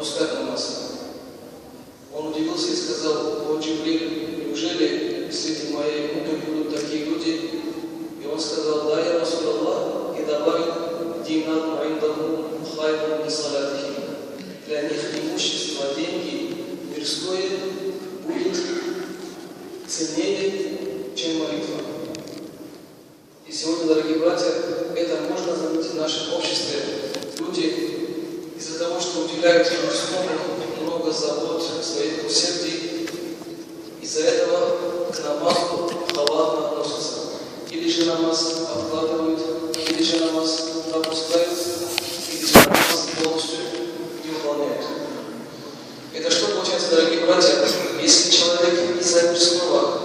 пропускать намаз. Он удивился и сказал: «О Джибриль, неужели среди моей уммы будут такие люди?» И он сказал: «Да, я Расулаллах», и добавил: «Динар маиндаху хайрун мисалатихи». Для них имущество, деньги, мирское будет ценнее, чем молитва. И сегодня, дорогие братья, это можно заметить в нашем обществе. Люди из-за того, что уделяют мирскому много забот, своих усердий, из-за этого к намазу халатно относятся. Или же намаз откладывают, или же намаз пропускают, или же намаз полностью не выполняют. Это что получается, дорогие братья? Если человек из-за мирского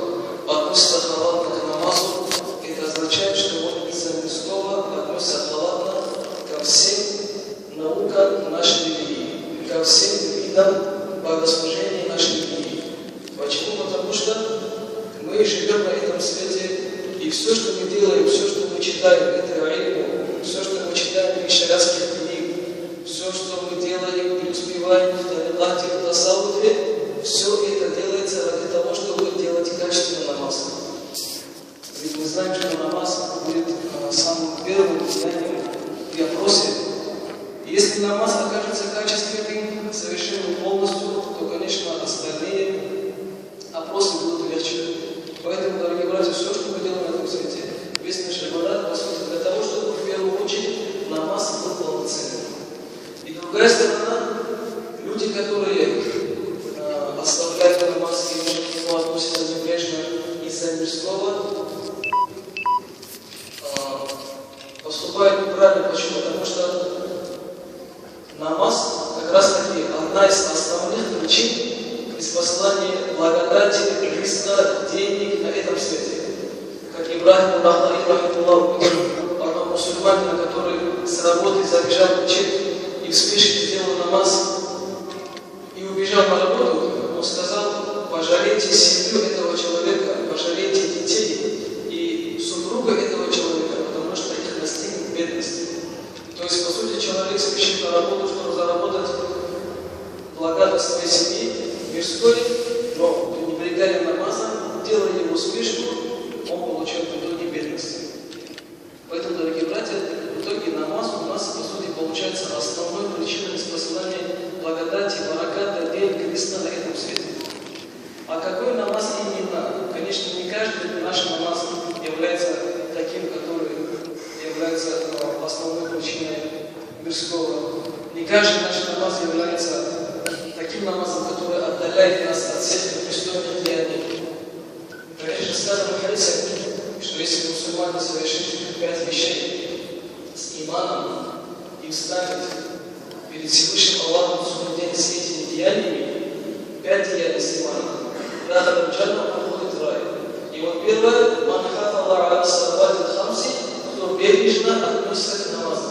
относится халатно к намазу, это означает, что он из-за мирского относится халатно ко всем наукам нашей религии, ко всем видам богослужения нашей религии. Почему? Потому что мы живем на этом свете, и все, что мы делаем, все, что мы читаем, это ильму, все, что мы читаем в шариатских книг, все, что мы делаем, преуспеваем в тарикате, в тасаввуфе, все это делается ради того, чтобы делать качественный намаз. Ведь мы знаем, что намаз будет самым первым знанием при опросе. Если намаз окажется качественным, совершенным полностью, то, конечно, остальные опросы будут легче. Поэтому, дорогие братья, все, что мы делаем на этом свете, весь наш рибадат, по сути, для того, чтобы в первую очередь намаз был полноценным. И другая сторона, люди, которые оставляют намаз и к нему относятся небрежно из-за мирского, поступают неправильно. Почему? Потому что намаз как раз таки одна из основных причин ниспослания благодати, риска, денег на этом свете. Как Ибрахим Рахматуллах, одного мусульманина, который с работы забежал в мечеть и в спешке сделал намаз и убежал на работу, он сказал: пожалейте семью этого человека, пожалейте детей и супруга этого человека, потому что их настигнет бедность. То есть, по сути, человек спешит на работу, чтобы заработать блага для своей семьи, мирской, но пренебрегая намазом, делая его спешку, он получает в итоге бедность. Поэтому, дорогие братья, в итоге намаз у нас, по сути, получается основной причиной ниспослания благодати, бараката, денег, риска на этом свете. А какой намаз именно? Конечно, не каждый наш намаз является таким, который является основной причиной мирского. Не каждый наш намаз является таким намазом, который отдаляет нас от всех непристойных деяний. Конечно, сказано в хадисе, что если мусульмане совершит 5 вещей с иманом и встанет перед Всевышним Аллахом в судный день с этими деяниями, 5 деяний с иманом, дахаля джанна, он входит в рай. И вот первое: ман хафала аля салавати хамси, кто бережно относится к намазу.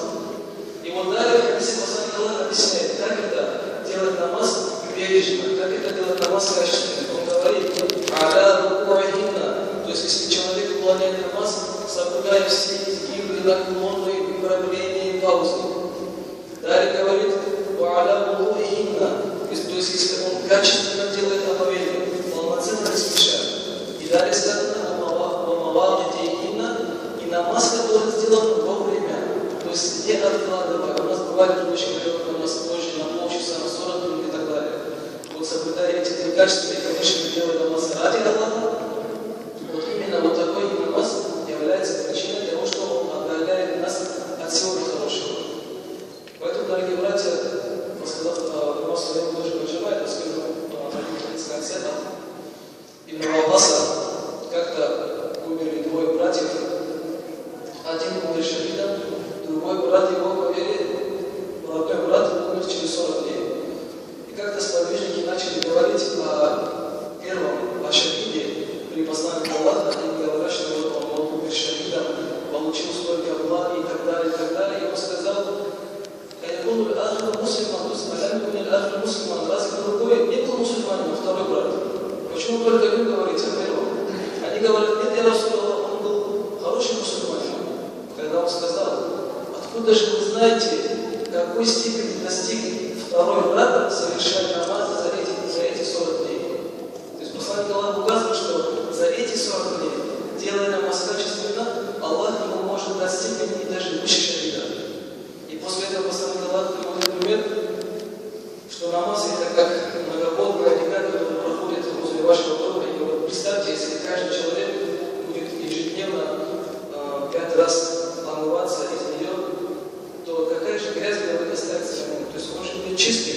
И вот далее в хадисе посланник Аллаха объясняет, как это делать намаз бережно, как это делать намаз качественно. Он говорит: аля рукуахинна, то есть если человек выполняет намаз, соблюдая все изгибы, наклоны, выправления, паузы. Далее говорит: аля рукуахинна, то есть если он качественно делает омовение, полноценно не спеша. И далее сказано: и намаз, который сделан вовремя, то есть не откладывая. У нас бывает, что очень говорят, намаз позже, на полчаса, на 40 минут и так далее. Вот соблюдая эти 3 качества, и, конечно, делая намаз ради Аллаха, вот именно вот такой намаз является причиной того, что он отдаляет нас от всего нехорошего. Поэтому, дорогие братья, сказав, у нас время тоже поджимает, поскольку с концерта Ибн Аббаса как-то умерли 2 братьев. Один умер шахидом, другой брат его по вере, родной брат умер через 40 дней. И как-то сподвижники начали говорить о первом, о шахиде при послании Аллаха, и говорят, что он умер шахидом, получил столько благ и так далее, и так далее. И он сказал: «Кайкун аль-ахр муслиман», то есть «Алям аль-ахр муслиман», разве другой не был мусульманином, второй брат? Почему только вы говорите о первом? Они говорят: нет, я Расулаллах, он был хороший мусульманин. Когда он сказал: откуда же вы знаете, какой степени достиг второй брат совершает намаз за эти 40 дней. То есть посланник Аллаха указывает, что за эти 40 дней, делая намаз качественно, Аллах ему может дать степень и даже выше шахида. И после этого посланник Аллаха приводит пример, что намаз это как многоплодная река, которая проходит возле вашего дома. И вот представьте, если каждый человек будет ежедневно 5 раз омываться из нее, то какая же грязь будет останется ему? То есть он же будет чистым.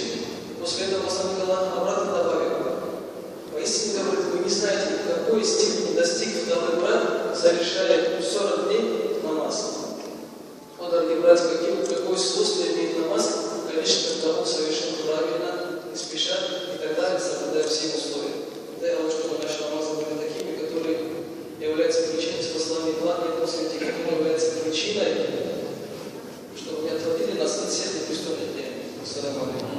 После этого посланник Аллаха обратно добавил: поистине, говорит, вы не знаете, в какой степени достиг второй брат, совершая 40 дней намаз. Вот, дорогие братья, какое свойство имеет намаз, конечно, когда он совершен правильно, не спеша и так далее, соблюдая все условия. Дай Аллах, чтобы наши намазы были такими, которые являются причиной спасания главной после тех, которые являются причиной, чтобы не отводили нас от всех непристойных дней. Салам алейкум.